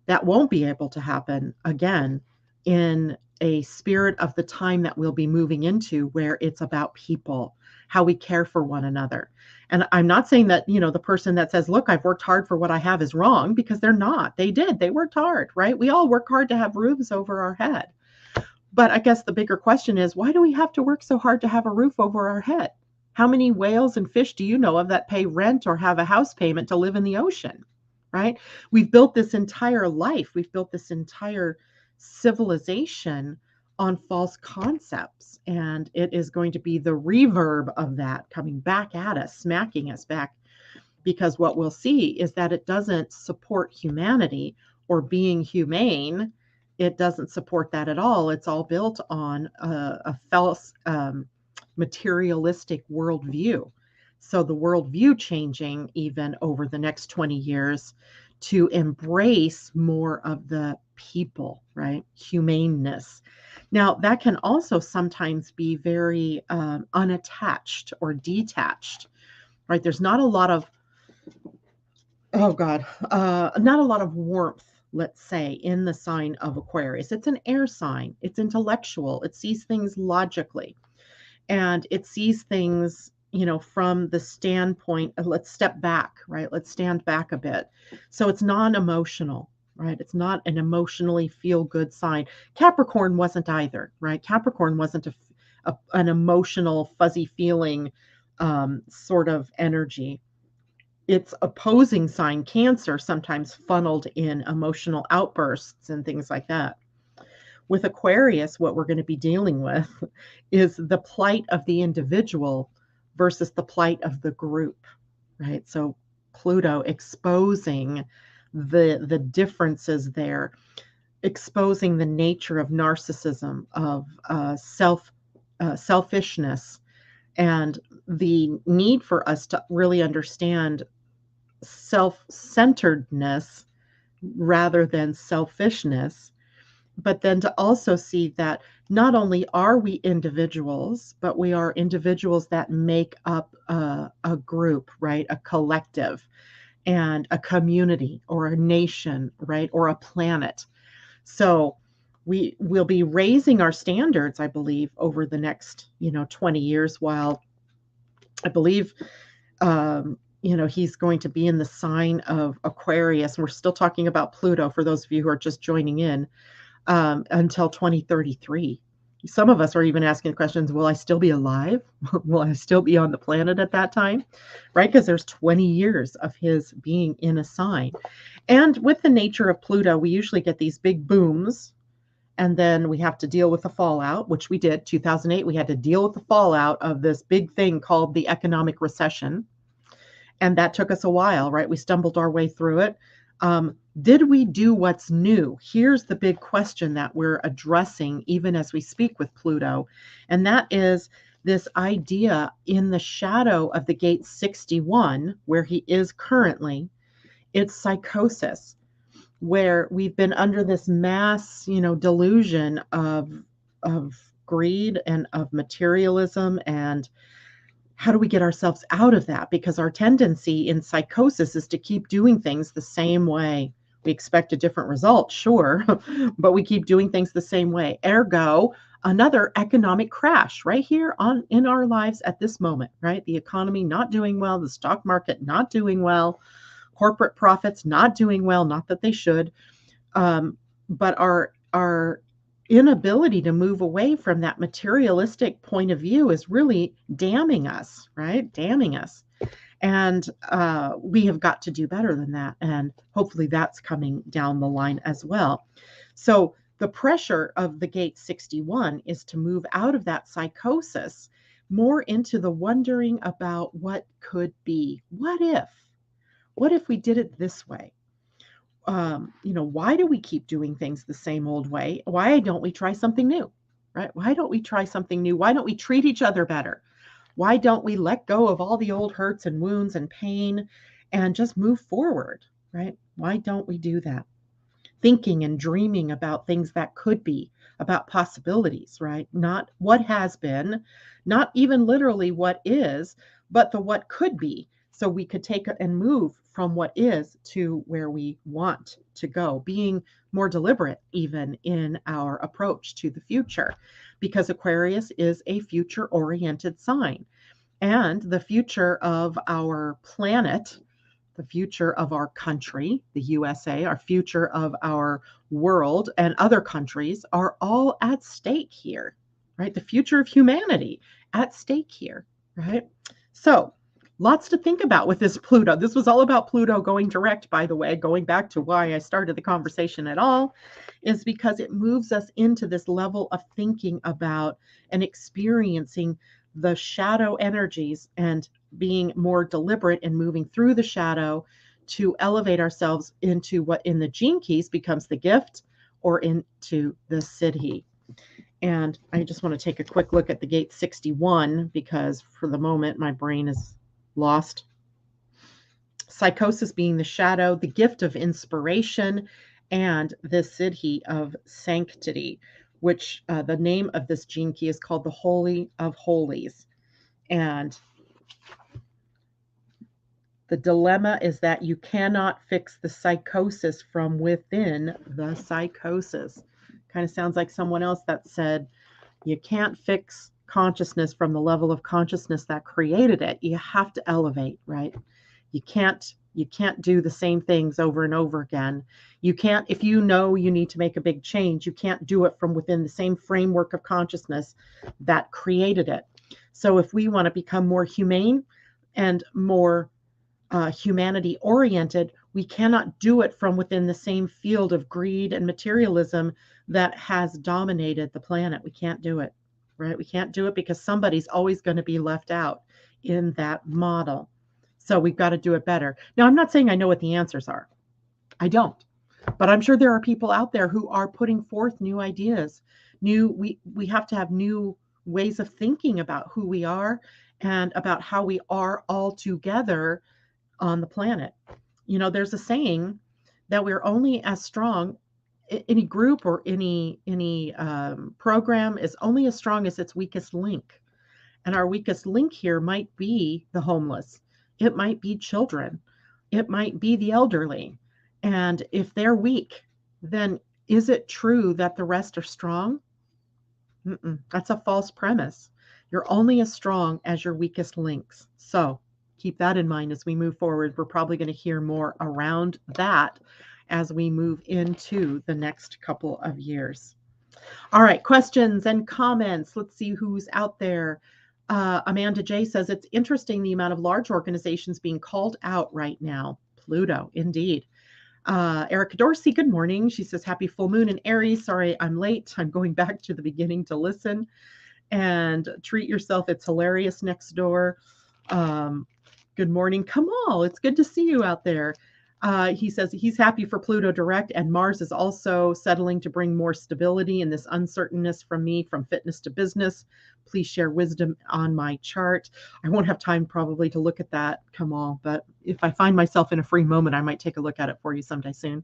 A: That won't be able to happen again in a spirit of the time that we'll be moving into, where it's about people, how we care for one another. And I'm not saying that, the person that says, look, I've worked hard for what I have is wrong, because they're not. They worked hard, right? We all work hard to have roofs over our head. But I guess the bigger question is, why do we have to work so hard to have a roof over our head? How many whales and fish do you know of that pay rent or have a house payment to live in the ocean? Right? We've built this entire life. We've built this entire civilization on false concepts. And it is going to be the reverb of that coming back at us, smacking us back, because what we'll see is that it doesn't support humanity or being humane. It doesn't support that at all. It's all built on a false materialistic worldview. So the worldview changing even over the next 20 years to embrace more of the people, right? Humaneness. Now, that can also sometimes be very unattached or detached, right? There's not a lot of, oh God, not a lot of warmth, let's say, in the sign of Aquarius. It's an air sign, it's intellectual, it sees things logically, and it sees things, from the standpoint of, let's step back, right? Let's stand back a bit. So it's non-emotional, right? It's not an emotionally feel good sign. Capricorn wasn't either, right? Capricorn wasn't an emotional fuzzy feeling sort of energy. Its opposing sign, Cancer, sometimes funneled in emotional outbursts and things like that. With Aquarius, what we're going to be dealing with is the plight of the individual versus the plight of the group, right? So Pluto exposing the differences there, exposing the nature of narcissism, of selfishness, and the need for us to really understand self-centeredness rather than selfishness, but then to also see that not only are we individuals, but we are individuals that make up a group, right? A collective and a community or a nation, right? Or a planet. So we will be raising our standards, I believe, over the next, 20 years, while I believe he's going to be in the sign of Aquarius. And we're still talking about Pluto for those of you who are just joining in, until 2033. Some of us are even asking questions, will I still be alive? Will I still be on the planet at that time? Right? Because there's 20 years of his being in a sign. And with the nature of Pluto, we usually get these big booms, and then we have to deal with the fallout, which we did. 2008, we had to deal with the fallout of this big thing called the economic recession. And that took us a while, right? We stumbled our way through it. Did we do what's new? Here's the big question that we're addressing even as we speak with Pluto. And that is this idea in the shadow of the gate 61, where he is currently. It's psychosis, where we've been under this mass, delusion of greed and of materialism. And how do we get ourselves out of that? Because our tendency in psychosis is to keep doing things the same way. We expect a different result, sure, but we keep doing things the same way. Ergo, another economic crash right here in our lives at this moment, right? The economy not doing well, the stock market not doing well, corporate profits not doing well, not that they should, but our inability to move away from that materialistic point of view is really damning us, right? Damning us. And we have got to do better than that. And hopefully that's coming down the line as well. So the pressure of the gate 61 is to move out of that psychosis more into the wondering about what could be. What if? What if we did it this way? Why do we keep doing things the same old way? Why don't we try something new, right? Why don't we try something new? Why don't we treat each other better? Why don't we let go of all the old hurts and wounds and pain and just move forward, right? Why don't we do that? Thinking and dreaming about things that could be, about possibilities, right? Not what has been, not even literally what is, but the what could be. So we could take and move from what is to where we want to go, being more deliberate even in our approach to the future, because Aquarius is a future-oriented sign. And the future of our planet, the future of our country, the USA, our future of our world and other countries are all at stake here, right? The future of humanity at stake here, right? So lots to think about with this Pluto. This was all about Pluto going direct, by the way, going back to why I started the conversation at all, is because it moves us into this level of thinking about and experiencing the shadow energies and being more deliberate in moving through the shadow to elevate ourselves into what in the gene keys becomes the gift, or into the siddhi. And I just want to take a quick look at the gate 61 because for the moment my brain is lost. Psychosis being the shadow, the gift of inspiration, and the siddhi of sanctity, which the name of this gene key is called the Holy of Holies. And the dilemma is that you cannot fix the psychosis from within the psychosis. Kind of sounds like someone else that said, you can't fix consciousness from the level of consciousness that created it. You have to elevate, right? You can't do the same things over and over again. You can't, if you know you need to make a big change, you can't do it from within the same framework of consciousness that created it. So if we want to become more humane and more humanity oriented, we cannot do it from within the same field of greed and materialism that has dominated the planet. We can't do it, right? We can't do it because somebody's always going to be left out in that model. So we've got to do it better. Now, I'm not saying I know what the answers are. I don't. But I'm sure there are people out there who are putting forth new ideas. We have to have new ways of thinking about who we are and about how we are all together on the planet. You know, there's a saying that we're only as strong, any group or any program is only as strong as its weakest link. And our weakest link here might be the homeless. It might be children. It might be the elderly. And if they're weak, then is it true that the rest are strong? That's a false premise. You're only as strong as your weakest links. So keep that in mind as we move forward. We're probably going to hear more around that as we move into the next couple of years. All right, questions and comments. Let's see who's out there. Amanda J says, it's interesting the amount of large organizations being called out right now. Pluto, indeed. Erica Dorsey, good morning. She says, happy full moon in Aries. Sorry, I'm late. I'm going back to the beginning to listen. And treat yourself. It's hilarious next door. Good morning, Kamal. It's good to see you out there. He says he's happy for Pluto direct, and Mars is also settling to bring more stability in this uncertainness from me, from fitness to business. Please share wisdom on my chart. I won't have time probably to look at that, Kamal, but if I find myself in a free moment, I might take a look at it for you someday soon.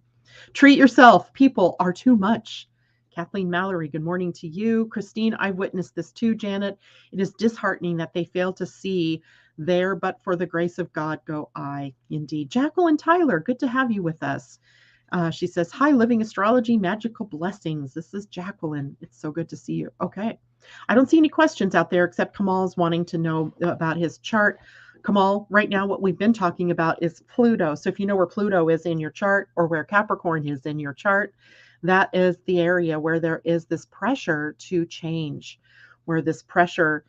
A: Treat yourself. People are too much. Kathleen Mallory, good morning to you. Christine, I witnessed this too, Janet. It is disheartening that they fail to see there, but for the grace of God go I. Indeed. Jacqueline Tyler, good to have you with us. She says, hi, Living Astrology, magical blessings. This is Jacqueline. It's so good to see you. Okay. I don't see any questions out there except Kamal's wanting to know about his chart. Kamal, right now what we've been talking about is Pluto. So if you know where Pluto is in your chart or where Capricorn is in your chart, that is the area where there is this pressure to change, where this pressure,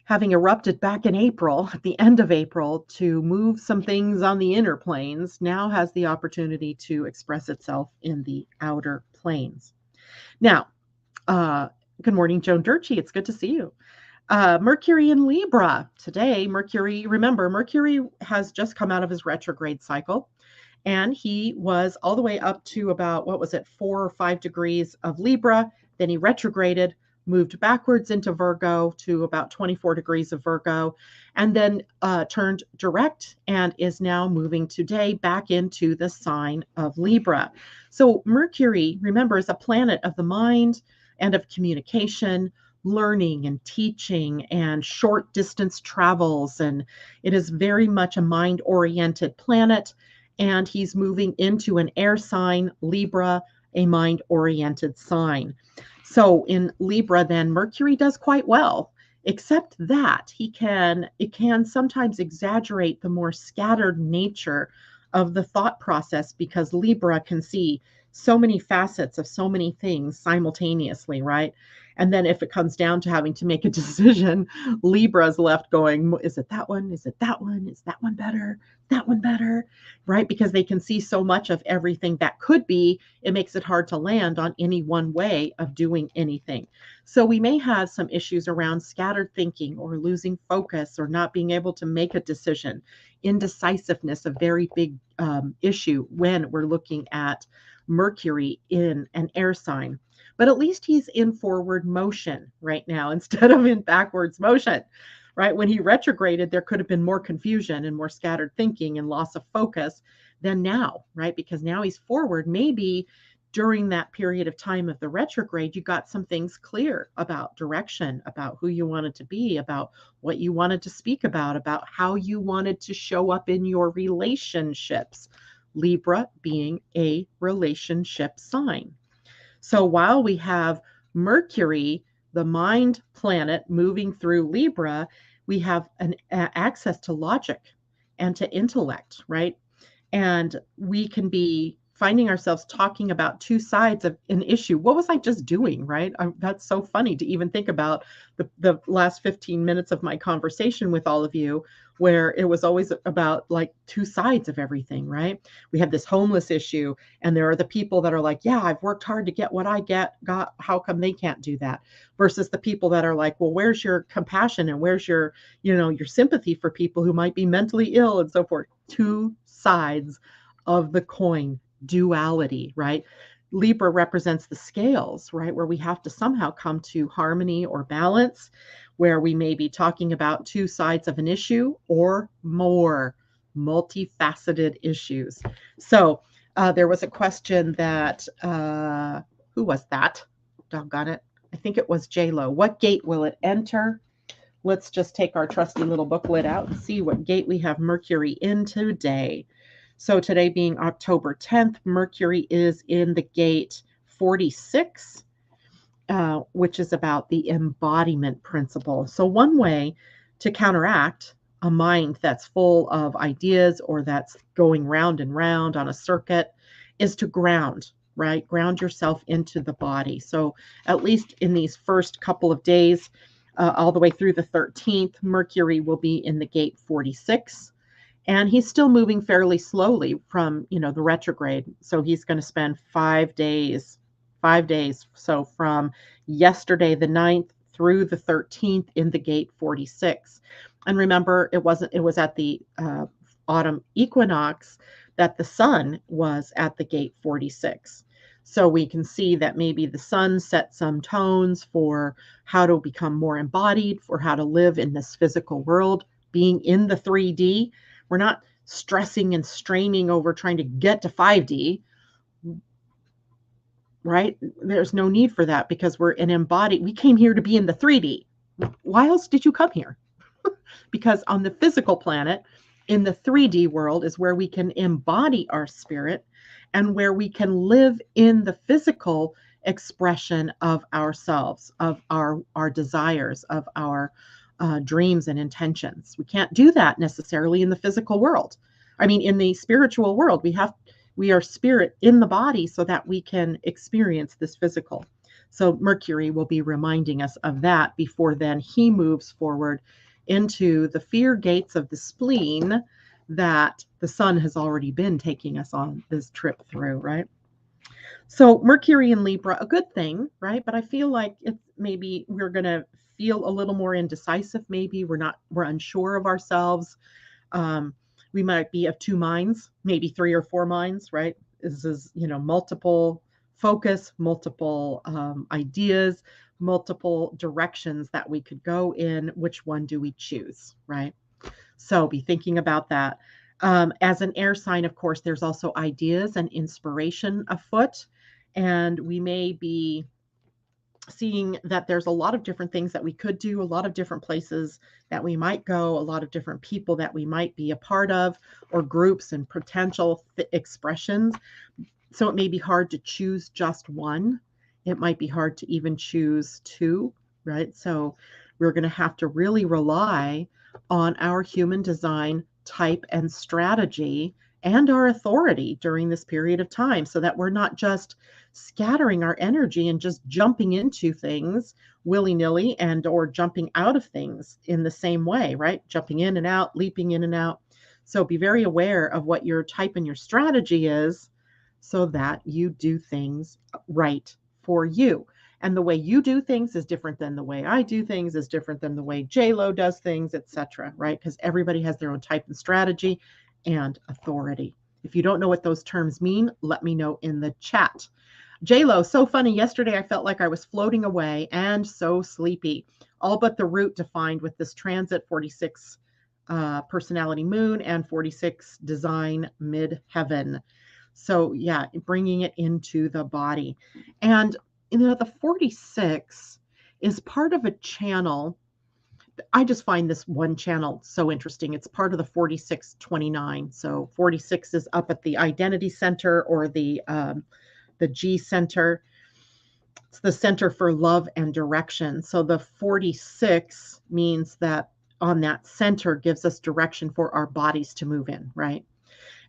A: having erupted back in April, at the end of April, to move some things on the inner planes, now has the opportunity to express itself in the outer planes. Now, good morning, Joan Durchie. It's good to see you. Mercury and Libra. Today, Mercury, remember, Mercury has just come out of his retrograde cycle, and he was all the way up to about, 4 or 5 degrees of Libra. Then he retrograded, moved backwards into Virgo to about 24 degrees of Virgo, and then turned direct and is now moving today back into the sign of Libra. So Mercury, remember, is a planet of the mind and of communication, learning and teaching and short distance travels. And it is very much a mind-oriented planet. And he's moving into an air sign, Libra, a mind-oriented sign. So in Libra, then Mercury does quite well, except that it can sometimes exaggerate the more scattered nature of the thought process, because Libra can see so many facets of so many things simultaneously, right? And then if it comes down to having to make a decision, Libra's left going, is it that one? Is it that one? Is that one better? That one better? Right? Because they can see so much of everything that could be, it makes it hard to land on any one way of doing anything. So we may have some issues around scattered thinking or losing focus or not being able to make a decision. Indecisiveness, a very big issue when we're looking at Mercury in an air sign. But at least he's in forward motion right now instead of in backwards motion, right? When he retrograded, there could have been more confusion and more scattered thinking and loss of focus than now, right? Because now he's forward. Maybe during that period of time of the retrograde, you got some things clear about direction, about who you wanted to be, about what you wanted to speak about how you wanted to show up in your relationships. Libra being a relationship sign. So while we have Mercury, the mind planet, moving through Libra, we have an access to logic and to intellect, right? And we can be finding ourselves talking about two sides of an issue. What was I just doing, right? That's so funny to even think about the last 15 minutes of my conversation with all of you, where it was always about like two sides of everything, right? We have this homeless issue, and there are the people that are like, yeah, I've worked hard to get what I got. How come they can't do that? Versus the people that are like, well, where's your compassion and where's your, your sympathy for people who might be mentally ill and so forth? Two sides of the coin, duality, right? Libra represents the scales, right? Where we have to somehow come to harmony or balance, where we may be talking about two sides of an issue or more multifaceted issues. So there was a question that, who was that? Doggone it. I think it was J-Lo. What gate will it enter? Let's just take our trusty little booklet out and see what gate we have Mercury in today. So today being October 10th, Mercury is in the gate 46, which is about the embodiment principle. So one way to counteract a mind that's full of ideas or that's going round and round on a circuit is to ground, right? Ground yourself into the body. So at least in these first couple of days, all the way through the 13th, Mercury will be in the gate 46. And he's still moving fairly slowly from, the retrograde. So he's going to spend 5 days. So from yesterday, the 9th, through the 13th in the gate 46. And remember, it was at the autumn equinox that the sun was at the gate 46. So we can see that maybe the sun set some tones for how to become more embodied, for how to live in this physical world, being in the 3D. We're not stressing and straining over trying to get to 5D, right? There's no need for that because we're an embodied. We came here to be in the 3D. Why else did you come here? Because on the physical planet, in the 3D world is where we can embody our spirit and where we can live in the physical expression of ourselves, of our desires, of our dreams and intentions. We can't do that necessarily in the physical world. I mean, in the spiritual world, we are spirit in the body so that we can experience this physical. So Mercury will be reminding us of that before then he moves forward into the fear gates of the spleen that the sun has already been taking us on this trip through, right? So Mercury in Libra, a good thing, right? But I feel like maybe we're going to feel a little more indecisive. Maybe we're unsure of ourselves. We might be of two minds, maybe 3 or 4 minds, right? This is, multiple focus, multiple ideas, multiple directions that we could go in. Which one do we choose, right? So be thinking about that. As an air sign, of course, there's also ideas and inspiration afoot. And we may be seeing that there's a lot of different things that we could do, a lot of different places that we might go, a lot of different people that we might be a part of, or groups and potential expressions. So it may be hard to choose just one. It might be hard to even choose 2, right? So we're going to have to really rely on our human design type and strategy and our authority during this period of time so that we're not just scattering our energy and just jumping into things willy-nilly and or jumping out of things in the same way, right? Jumping in and out, leaping in and out. So be very aware of what your type and your strategy is so that you do things right for you. And the way you do things is different than the way I do things, is different than the way J-Lo does things, etc., right? Because everybody has their own type and strategy and authority. If you don't know what those terms mean, let me know in the chat. J-Lo, so funny. Yesterday, I felt like I was floating away and so sleepy. All but the route defined with this transit 46 personality moon and 46 design midheaven. So yeah, bringing it into the body. And the 46 is part of a channel. I just find this one channel so interesting. It's part of the 4629. So 46 is up at the identity center, or the G center. It's the center for love and direction. So the 46 means that on that center gives us direction for our bodies to move in, right?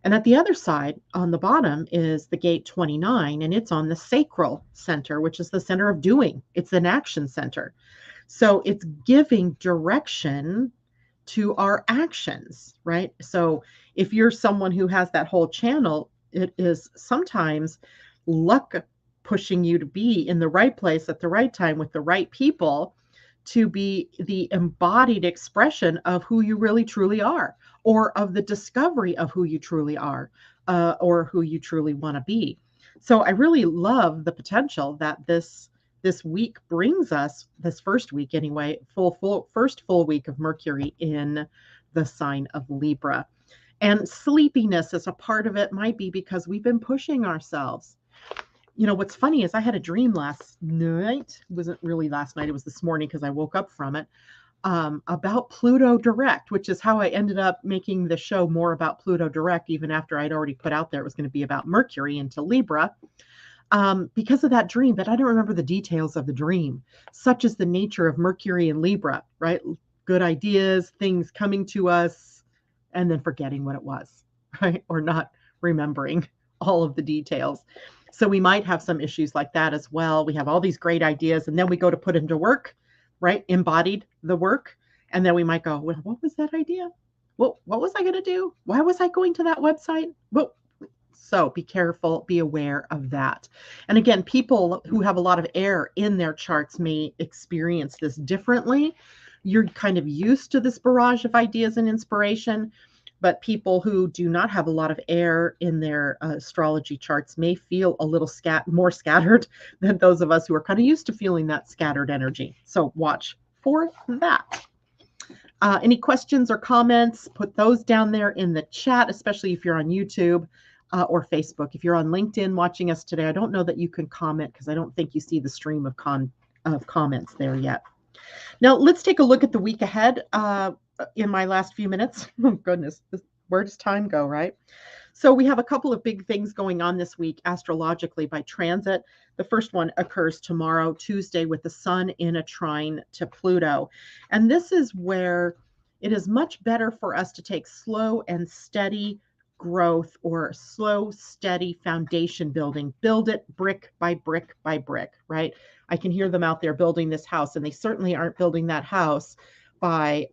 A: And at the other side, on the bottom, is the gate 29, and it's on the sacral center, which is the center of doing. It's an action center. So it's giving direction to our actions, right? So if you're someone who has that whole channel, it is sometimes luck pushing you to be in the right place at the right time with the right people, to be the embodied expression of who you really truly are, or of the discovery of who you truly are, or who you truly want to be. So I really love the potential that this week brings us, this first week anyway, first full week of Mercury in the sign of Libra. And sleepiness is a part of it, might be because we've been pushing ourselves. What's funny is I had a dream last night. It wasn't really last night. It was this morning because I woke up from it, about Pluto direct, which is how I ended up making the show more about Pluto direct, even after I'd already put out there it was going to be about Mercury into Libra, because of that dream. But I don't remember the details of the dream. Such is the nature of Mercury and Libra, right? Good ideas, things coming to us, and then forgetting what it was, right? Or not remembering all of the details. So we might have some issues like that as well. We have all these great ideas, and then we go to put into work, right? Embodied the work. And then we might go, well, what was that idea? Well, what was I going to do? Why was I going to that website? Well, so be careful, be aware of that. And again, people who have a lot of air in their charts may experience this differently. You're kind of used to this barrage of ideas and inspiration. But people who do not have a lot of air in their astrology charts may feel a little more scattered than those of us who are kind of used to feeling that scattered energy. So watch for that. Any questions or comments, put those down there in the chat, especially if you're on YouTube or Facebook. If you're on LinkedIn watching us today, I don't know that you can comment because I don't think you see the stream of comments there yet. Now, let's take a look at the week ahead. In my last few minutes. Oh, goodness. Where does time go, right? So we have a couple of big things going on this week astrologically by transit. The first one occurs tomorrow, Tuesday, with the sun in a trine to Pluto. And this is where it is much better for us to take slow and steady growth, or slow, steady foundation building. Build it brick by brick by brick, right? I can hear them out there building this house, and they certainly aren't building that house by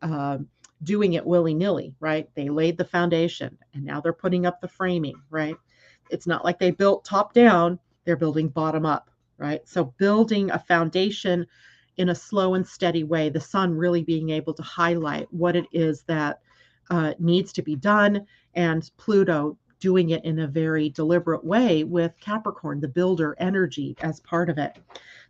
A: doing it willy-nilly, right? They laid the foundation and now they're putting up the framing, right? It's not like they built top down, they're building bottom up, right? So building a foundation in a slow and steady way, the sun really being able to highlight what it is that needs to be done, and Pluto doing it in a very deliberate way with Capricorn, the builder energy, as part of it.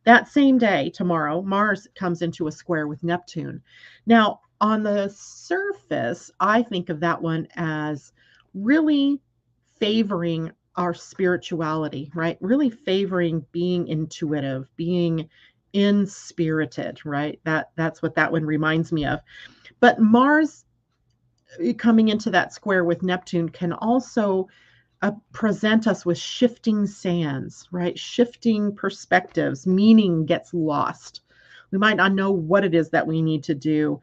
A: That same day, tomorrow, Mars comes into a square with Neptune. Now, on the surface, I think of that one as really favoring our spirituality, right? Really favoring being intuitive, being inspirited, right? That's what that one reminds me of. But Mars coming into that square with Neptune can also present us with shifting sands, right? Shifting perspectives, meaning gets lost. We might not know what it is that we need to do.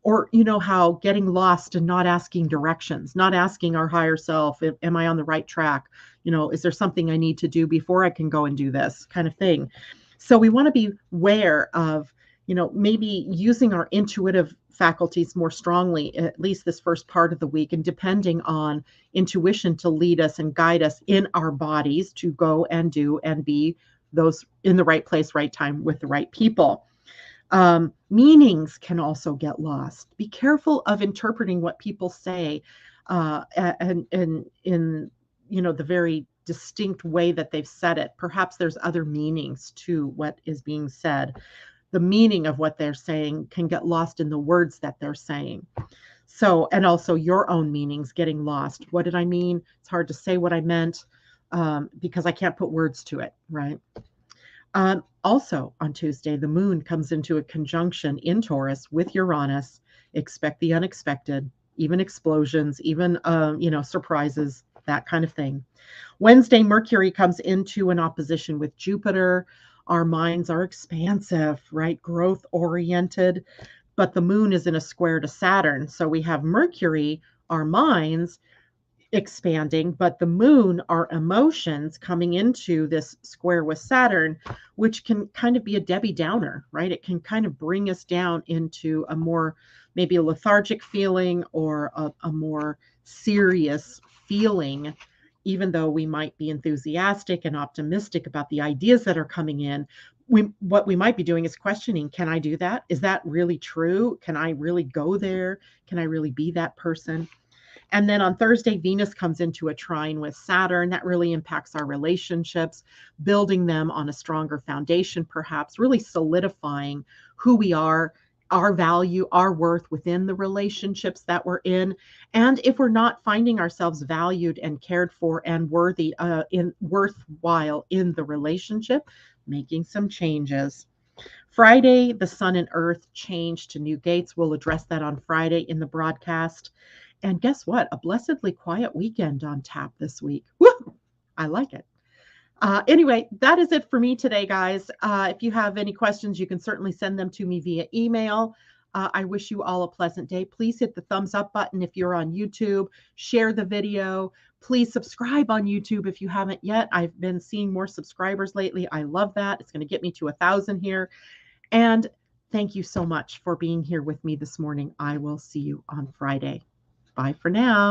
A: Or, how getting lost and not asking directions, not asking our higher self, am I on the right track? Is there something I need to do before I can go and do this kind of thing? So we want to be aware of, maybe using our intuitive faculties more strongly, at least this first part of the week, and depending on intuition to lead us and guide us in our bodies to go and do and be those in the right place, right time with the right people. Meanings can also get lost. Be careful of interpreting what people say and in the very distinct way that they've said it. Perhaps there's other meanings to what is being said. The meaning of what they're saying can get lost in the words that they're saying. So, and also your own meanings getting lost. What did I mean? It's hard to say what I meant because I can't put words to it, right? Also on Tuesday, the moon comes into a conjunction in Taurus with Uranus. Expect the unexpected, even explosions, even surprises, that kind of thing. Wednesday, Mercury comes into an opposition with Jupiter. Our minds are expansive, right? Growth oriented, but the moon is in a square to Saturn. So we have Mercury, our minds, expanding, but the moon, our emotions, coming into this square with Saturn, which can kind of be a Debbie Downer, right? It can kind of bring us down into a more, maybe a lethargic feeling or a more serious feeling, even though we might be enthusiastic and optimistic about the ideas that are coming in. What we might be doing is questioning, can I do that? Is that really true? Can I really go there? Can I really be that person? And then on Thursday, Venus comes into a trine with Saturn. That really impacts our relationships, building them on a stronger foundation, perhaps really solidifying who we are, our value, our worth within the relationships that we're in. And if we're not finding ourselves valued and cared for and worthy, in worthwhile in the relationship, making some changes. Friday, the sun and earth change to new gates. We'll address that on Friday in the broadcast. And guess what? A blessedly quiet weekend on tap this week. Woo! I like it. Anyway, that is it for me today, guys. If you have any questions, you can certainly send them to me via email. I wish you all a pleasant day. Please hit the thumbs up button if you're on YouTube. Share the video. Please subscribe on YouTube if you haven't yet. I've been seeing more subscribers lately. I love that. It's going to get me to 1,000 here. And thank you so much for being here with me this morning. I will see you on Friday. Bye for now.